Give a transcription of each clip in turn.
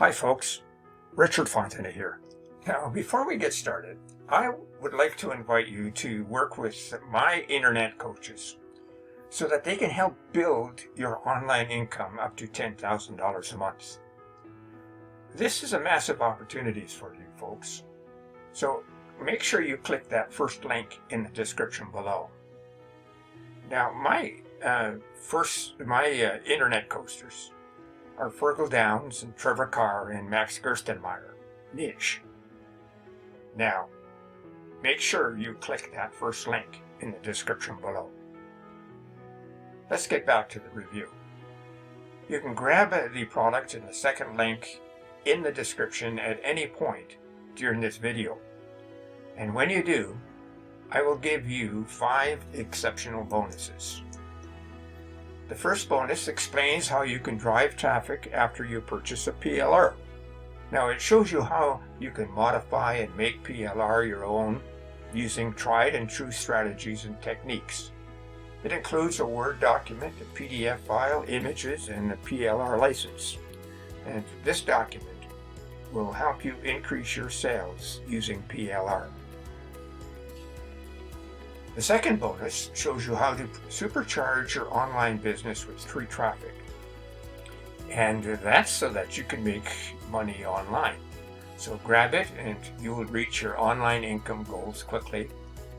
Hi folks, Richard Fontana here. Now before we get started, I would like to invite you to work with my internet coaches so that they can help build your online income up to $10,000 a month. This is a massive opportunity for you folks, so make sure you click that first link in the description below. Now my internet coasters are Fergal Downs and Trevor Carr and Max Gerstenmaier, niche. Now, make sure you click that first link in the description below. Let's get back to the review. You can grab the product in the second link in the description at any point during this video. And when you do, I will give you 5 exceptional bonuses. The first bonus explains how you can drive traffic after you purchase a PLR. Now it shows you how you can modify and make PLR your own using tried and true strategies and techniques. It includes a Word document, a PDF file, images, and a PLR license. And this document will help you increase your sales using PLR. The second bonus shows you how to supercharge your online business with free traffic. And that's so that you can make money online. So grab it and you will reach your online income goals quickly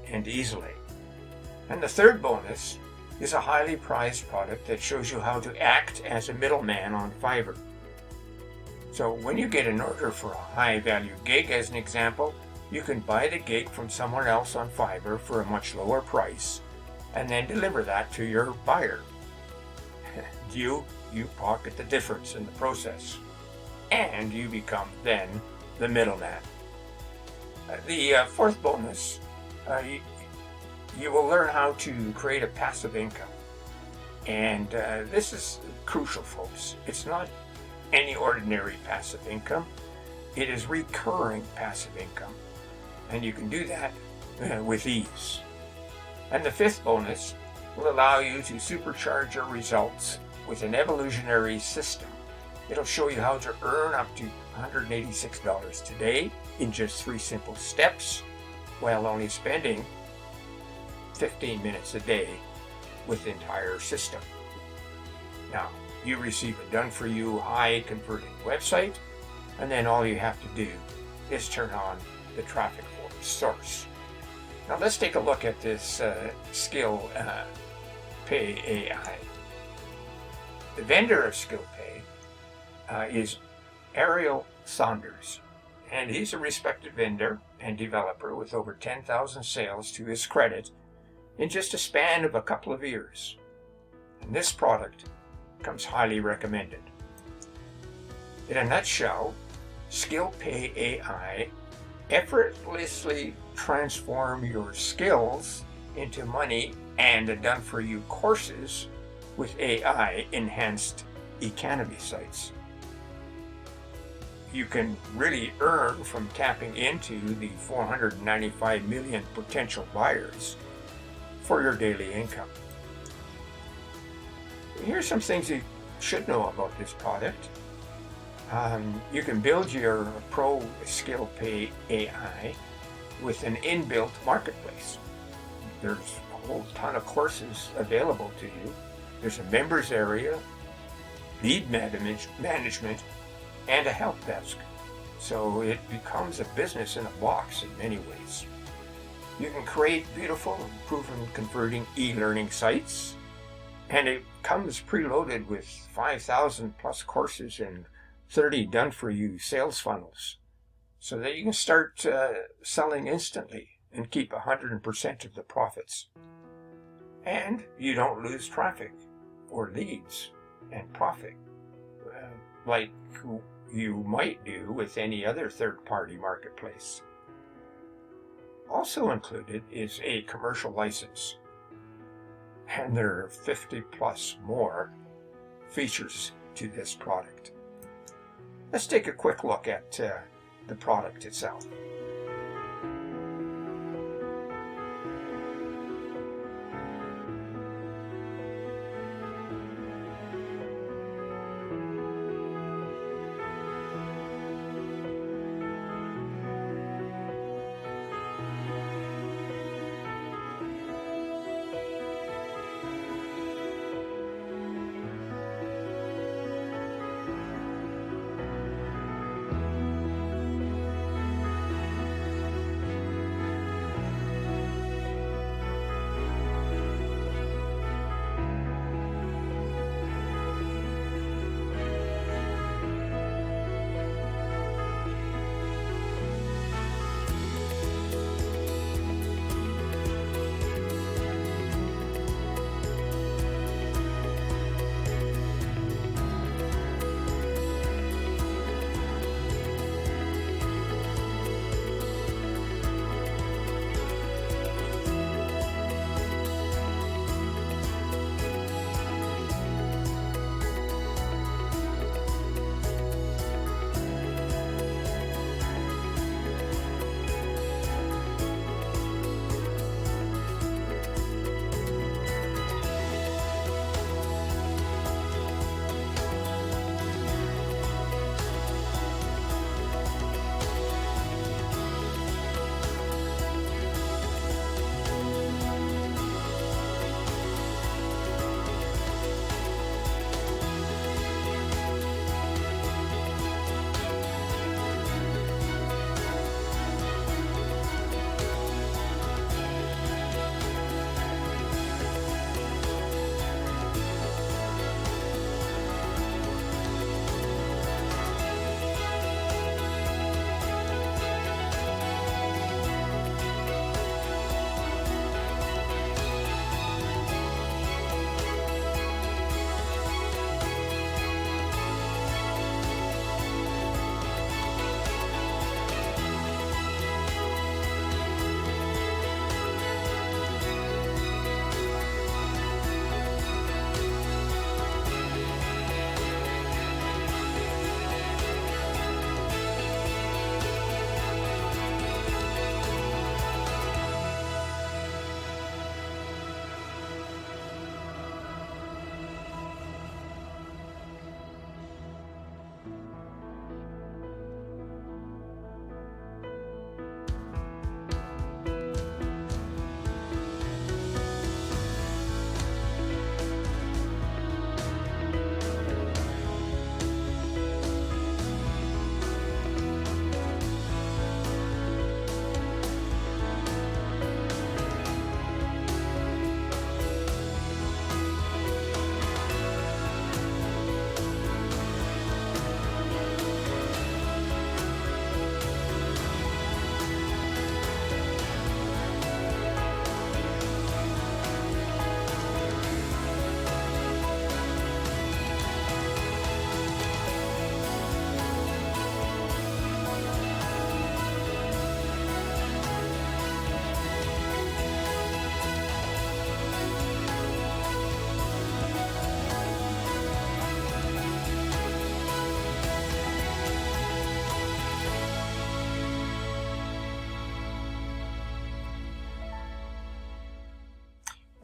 and easily. And the third bonus is a highly prized product that shows you how to act as a middleman on Fiverr. So when you get an order for a high value gig, as an example, you can buy the gig from someone else on Fiverr for a much lower price and then deliver that to your buyer. You pocket the difference in the process, and you become then the middleman. The fourth bonus, you will learn how to create a passive income. And this is crucial, folks. It's not any ordinary passive income. It is recurring passive income. And you can do that with ease. And the fifth bonus will allow you to supercharge your results with an evolutionary system. It'll show you how to earn up to $186 today in just 3 simple steps, while only spending 15 minutes a day with the entire system. Now, you receive a done-for-you, high-converting website, and then all you have to do is turn on the traffic source. Now let's take a look at this SkillPayAI. The vendor of SkillPay is Ariel Saunders, and he's a respected vendor and developer with over 10,000 sales to his credit in just a span of a couple of years. And this product comes highly recommended. In a nutshell, SkillPayAI effortlessly transform your skills into money and done-for-you courses with AI-enhanced economy sites. You can really earn from tapping into the 495 million potential buyers for your daily income. Here's some things you should know about this product. You can build your Pro SkillPayAI with an inbuilt marketplace. There's a whole ton of courses available to you. There's a members area, lead management, and a help desk. So it becomes a business in a box in many ways. You can create beautiful, proven converting e-learning sites, and it comes preloaded with 5,000 plus courses and 30 done-for-you sales funnels, so that you can start selling instantly and keep 100% of the profits. And you don't lose traffic or leads and profit like you might do with any other third-party marketplace. Also included is a commercial license, and there are 50 plus more features to this product. Let's take a quick look at the product itself.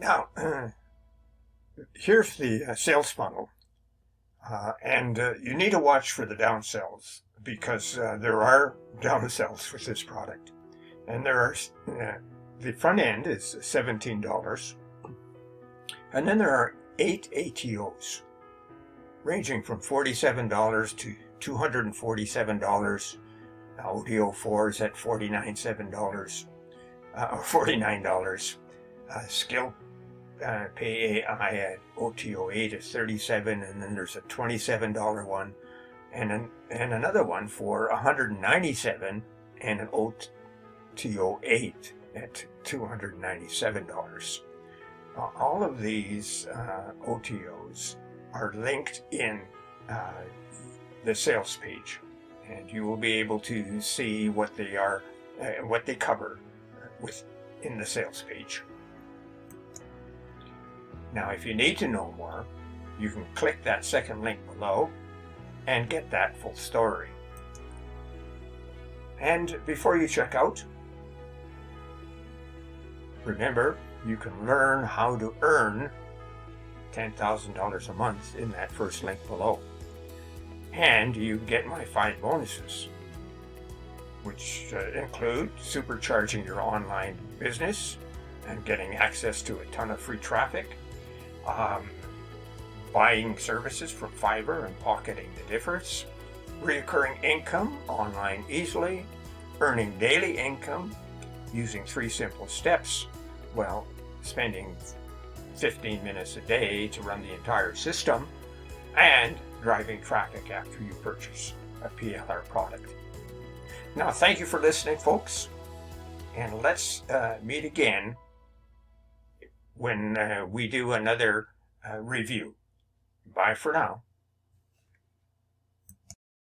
Now, here's the sales funnel. And you need to watch for the downsells, because there are downsells with this product. And there are, the front end is $17. And then there are 8 ATOs, ranging from $47 to $247. OTO 4 is at $49. SkillPayAI at OTO 8 is $37, and then there's a $27 one, and another one for $197, and an OTO 8 at $297. All of these OTOs are linked in the sales page, and you will be able to see what they are, what they cover in the sales page. Now, if you need to know more, you can click that second link below and get that full story. And before you check out, remember, you can learn how to earn $10,000 a month in that first link below. And you get my 5 bonuses, which include supercharging your online business and getting access to a ton of free traffic, buying services from Fiverr and pocketing the difference, recurring income online easily, earning daily income using 3 simple steps, while spending 15 minutes a day to run the entire system, and driving traffic after you purchase a PLR product. Now, thank you for listening, folks, and let's meet again when we do another review. Bye for now.